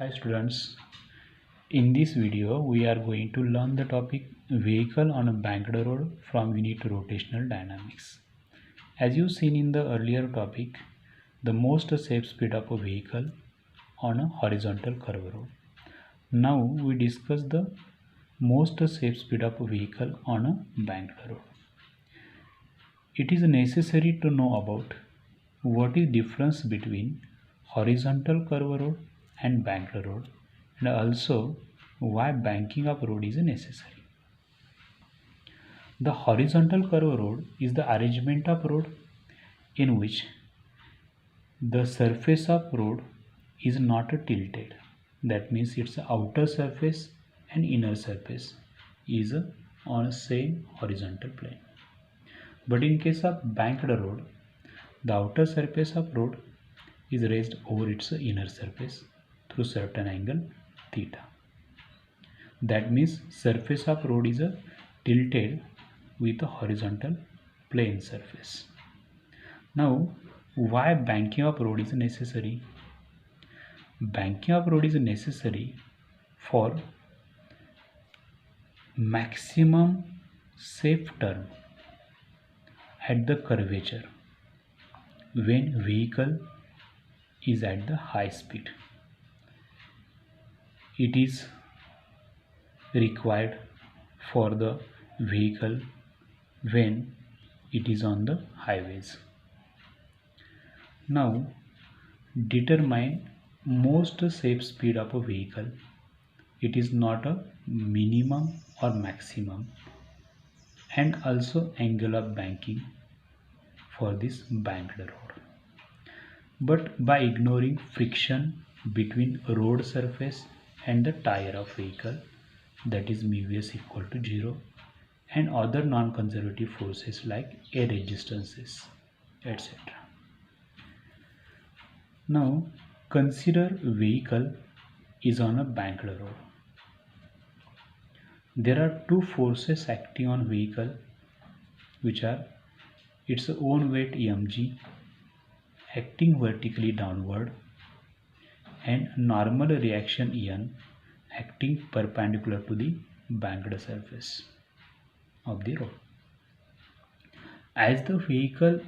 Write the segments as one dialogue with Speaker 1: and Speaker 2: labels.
Speaker 1: Hi students, in this video we are going to learn the topic vehicle on a banked road from unit rotational dynamics. As you seen in the earlier topic, the most safe speed of a vehicle on a horizontal curve road. Now we discuss the most safe speed of a vehicle on a banked road. It is necessary to know about what is difference between horizontal curve road and banked road, and also why banking of road is necessary. The horizontal curve road is the arrangement of road in which the surface of road is not tilted. That means its outer surface and inner surface is on same horizontal plane. But in case of banked road, the outer surface of road is raised over its inner surface through certain angle theta. That means surface of road is tilted with a horizontal plane surface. Now, why banking of road is necessary? Banking of road is necessary for maximum safe turn at the curvature when vehicle is at the high speed. It is required for the vehicle when it is on the highways. Now determine most safe speed of a vehicle. It is not a minimum or maximum, and also angle of banking for this banked road. But by ignoring friction between road surface and the tire of vehicle, that is mu s equal to 0, and other non-conservative forces like air resistances, etc. Now consider vehicle is on a banked road. There are two forces acting on vehicle, which are its own weight mg acting vertically downward and normal reaction en acting perpendicular to the banked surface of the road. As the vehicle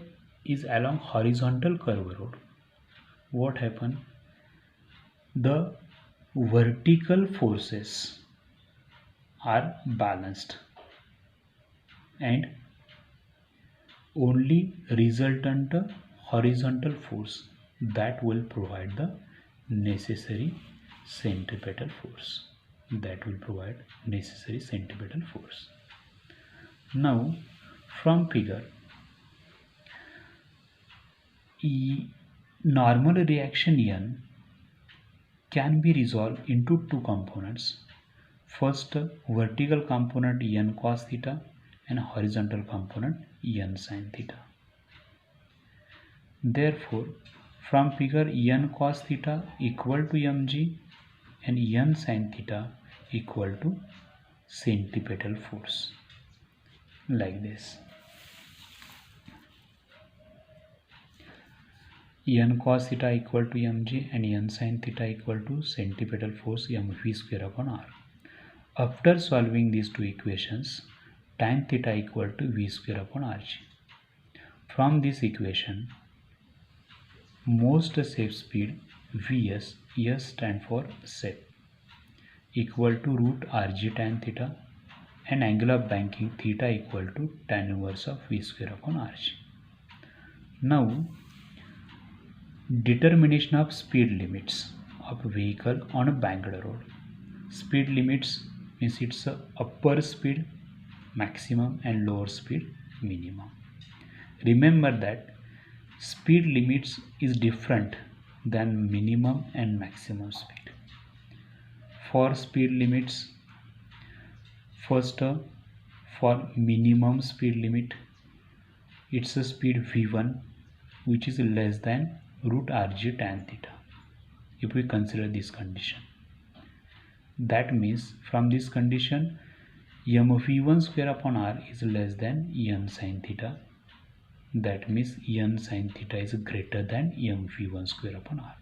Speaker 1: is along horizontal curve road, what happen? The vertical forces are balanced and only resultant horizontal force that will provide the necessary centripetal force. Now from figure, normal reaction en can be resolved into two components. First, vertical component en cos theta and horizontal component en sin theta. Therefore, from figure en cos theta equal to mg and en sin theta equal to centripetal force, like this. En cos theta equal to mg and en sin theta equal to centripetal force mv square upon r. After solving these two equations, tan theta equal to v square upon rg. From this equation, most safe speed Vs, S stand for safe, equal to root rg tan theta, and angle of banking theta equal to tan inverse of v square upon rg. Now determination of speed limits of vehicle on a banked road. Speed limits means its upper speed maximum and lower speed minimum. Remember that speed limits is different than minimum and maximum speed. For speed limits, first for minimum speed limit, it's a speed v1 which is less than root rg tan theta. If we consider this condition, that means from this condition mv1 square upon r is less than en sin theta. That means en sin theta is greater than mv1 square upon r.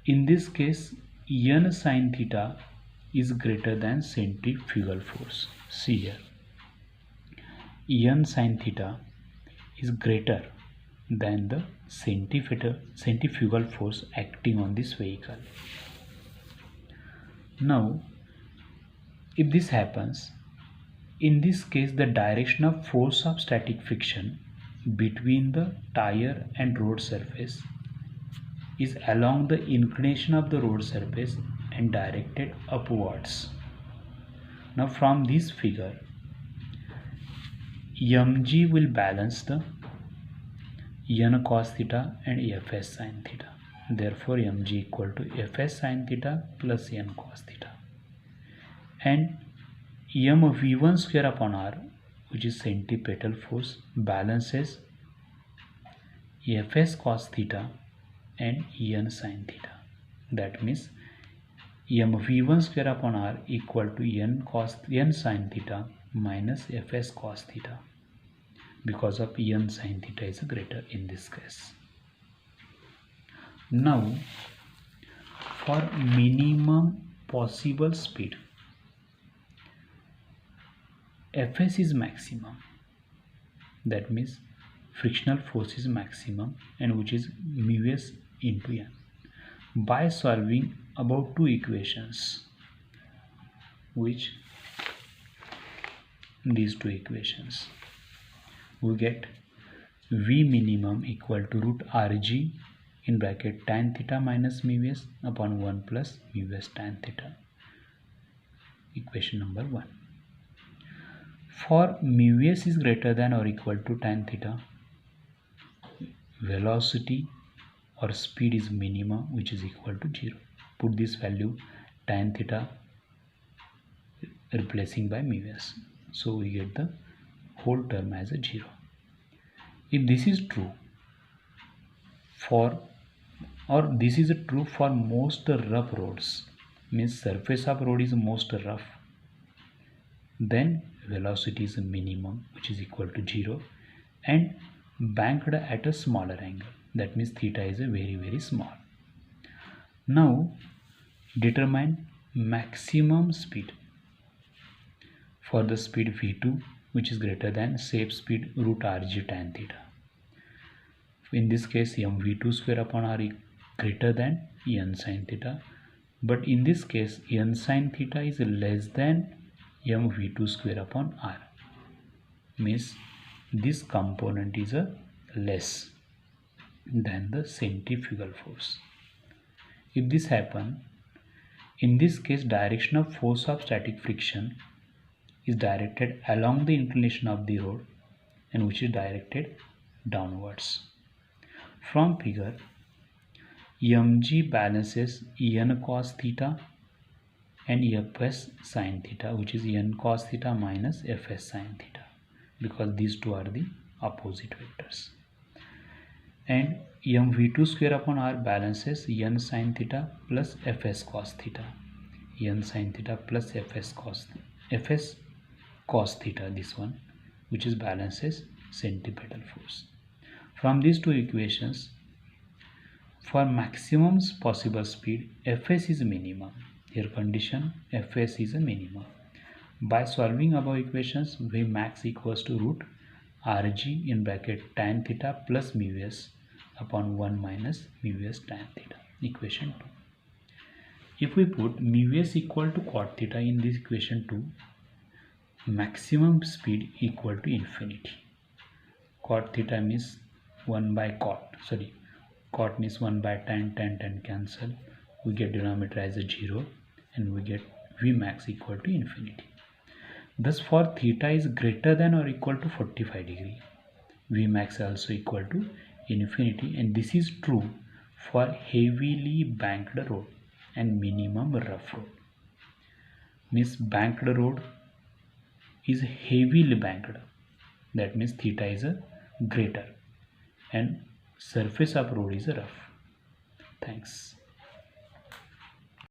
Speaker 1: In this case, n sin theta is greater than centrifugal force. See here, n sin theta is greater than the centrifugal force acting on this vehicle. Now, if this happens, in this case the direction of force of static friction between the tire and road surface is along the inclination of the road surface and directed upwards. Now from this figure, mg will balance the n cos theta and fs sin theta. Therefore mg equal to fs sin theta plus n cos theta, and m v1 square upon r, which is centripetal force, balances fs cos theta and n sin theta. That means m v1 square upon r equal to n sin theta minus fs cos theta, because of n sin theta is greater in this case. Now for minimum possible speed, fs is maximum, that means frictional force is maximum, and which is mu s into n. By solving above two equations, which these two equations, we get v minimum equal to root rg in bracket tan theta minus mu s upon 1 plus mu s tan theta. Equation number 1. For mu s is greater than or equal to tan theta, velocity or speed is minimum, which is equal to 0. Put this value tan theta replacing by mu s, so we get the whole term as a 0. If this is true for, or this is true for most rough roads, means surface of road is most rough, then velocity is a minimum, which is equal to 0, and banked at a smaller angle, that means theta is a very small. Now determine maximum speed. For the speed v2, which is greater than shape speed root rg tan theta. In this case mv2 square upon r is greater than n sin theta, but in this case n sin theta is less than mv2 square upon r, means this component is a less than the centrifugal force. If this happen, in this case direction of force of static friction is directed along the inclination of the road, and which is directed downwards. From figure, mg balances n cos theta and fs sin theta, which is n cos theta minus fs sin theta, because these two are the opposite vectors. And mv2 square upon r balances n sin theta plus fs cos theta, n sin theta plus fs cos theta, this one, which is balances centripetal force. From these two equations, for maximum possible speed, fs is minimum. Here condition fs is a minimum. By solving above equations, v max equals to root rg in bracket tan theta plus mu s upon 1 minus mu s tan theta. Equation 2. If we put mu s equal to cot theta in this equation 2, maximum speed equal to infinity. Cot theta means 1 by cot, cot means 1 by tan, tan cancel, we get denominator as a 0, and we get v max equal to infinity. Thus for theta is greater than or equal to 45 degree, v max also equal to infinity, and this is true for heavily banked road and minimum rough road. Means banked road is heavily banked, that means theta is a greater, and surface of road is rough. Thanks.